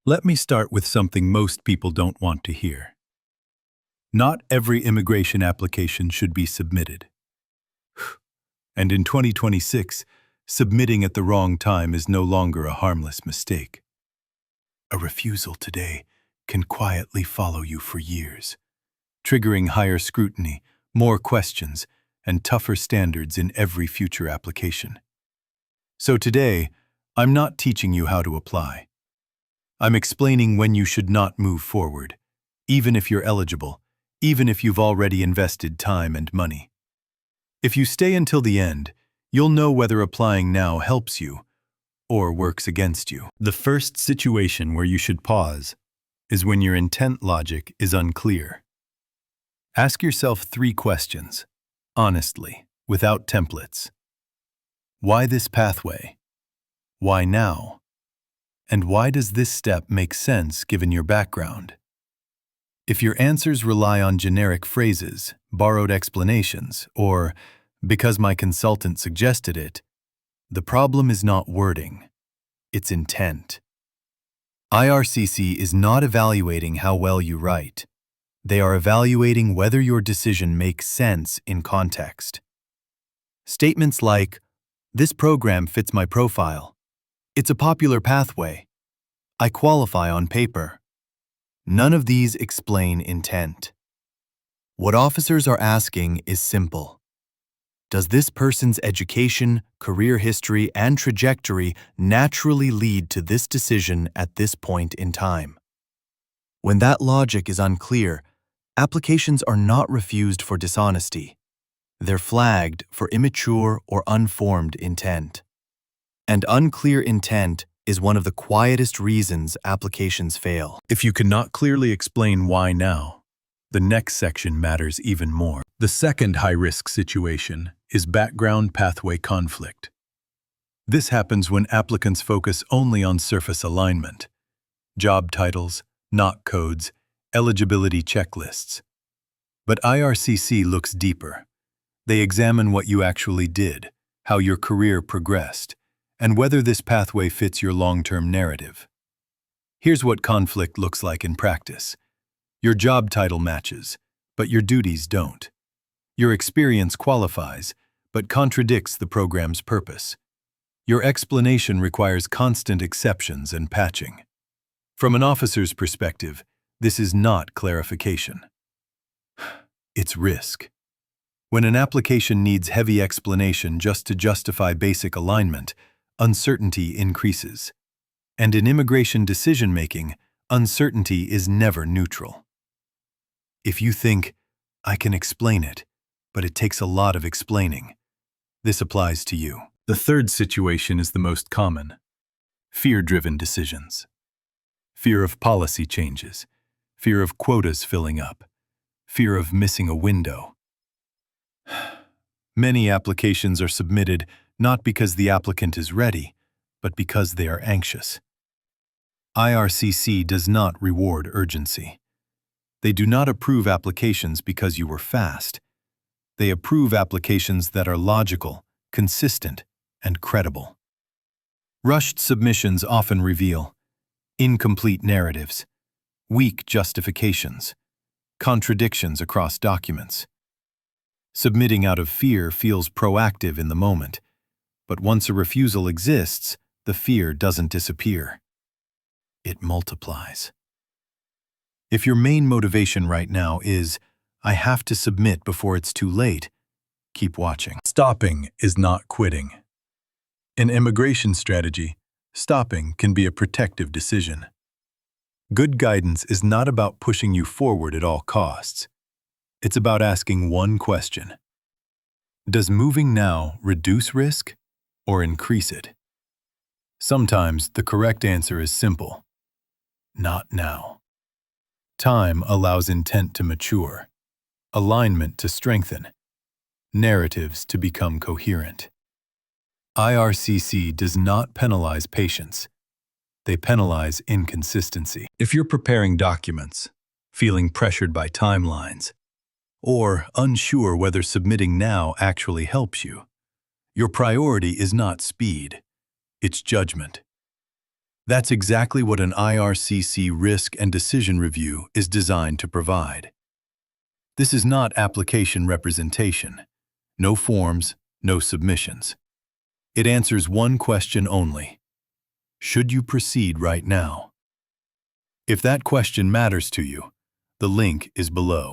Let me start with something most people don't want to hear. Not every immigration application should be submitted. And in 2026, submitting at the wrong time is no longer a harmless mistake. A refusal today can quietly follow you for years, triggering higher scrutiny, more questions, and tougher standards in every future application. So today, I'm not teaching you how to apply. I'm explaining when you should not move forward, even if you're eligible, even if you've already invested time and money. If you stay until the end, you'll know whether applying now helps you or works against you. The first situation where you should pause is when your intent logic is unclear. Ask yourself 3 questions, honestly, without templates. Why this pathway? Why now? And why does this step make sense given your background? If your answers rely on generic phrases, borrowed explanations, or because my consultant suggested it, the problem is not wording, it's intent. IRCC is not evaluating how well you write. They are evaluating whether your decision makes sense in context. Statements like, "This program fits my profile," "It's a popular pathway," "I qualify on paper." None of these explain intent. What officers are asking is simple. Does this person's education, career history, and trajectory naturally lead to this decision at this point in time? When that logic is unclear, applications are not refused for dishonesty. They're flagged for immature or unformed intent. And unclear intent is one of the quietest reasons applications fail. If you cannot clearly explain why now, the next section matters even more. The second high-risk situation is background pathway conflict. This happens when applicants focus only on surface alignment, job titles, knock codes, eligibility checklists. But IRCC looks deeper. They examine what you actually did, how your career progressed, and whether this pathway fits your long-term narrative. Here's what conflict looks like in practice. Your job title matches, but your duties don't. Your experience qualifies, but contradicts the program's purpose. Your explanation requires constant exceptions and patching. From an officer's perspective, this is not clarification. It's risk. When an application needs heavy explanation just to justify basic alignment, uncertainty increases. And in immigration decision-making, uncertainty is never neutral. If you think, "I can explain it, but it takes a lot of explaining," this applies to you. The third situation is the most common. Fear-driven decisions. Fear of policy changes, fear of quotas filling up, fear of missing a window. Many applications are submitted not because the applicant is ready, but because they are anxious. IRCC does not reward urgency. They do not approve applications because you were fast. They approve applications that are logical, consistent, and credible. Rushed submissions often reveal incomplete narratives, weak justifications, contradictions across documents. Submitting out of fear feels proactive in the moment, but once a refusal exists, the fear doesn't disappear. It multiplies. If your main motivation right now is, "I have to submit before it's too late," keep watching. Stopping is not quitting. In immigration strategy, stopping can be a protective decision. Good guidance is not about pushing you forward at all costs. It's about asking one question. Does moving now reduce risk or increase it? Sometimes the correct answer is simple. Not now. Time allows intent to mature, alignment to strengthen, narratives to become coherent. IRCC does not penalize patience. They penalize inconsistency. If you're preparing documents, feeling pressured by timelines, or unsure whether submitting now actually helps you, your priority is not speed, it's judgment. That's exactly what an IRCC risk and decision review is designed to provide. This is not application representation. No forms, no submissions. It answers one question only. Should you proceed right now? If that question matters to you, the link is below.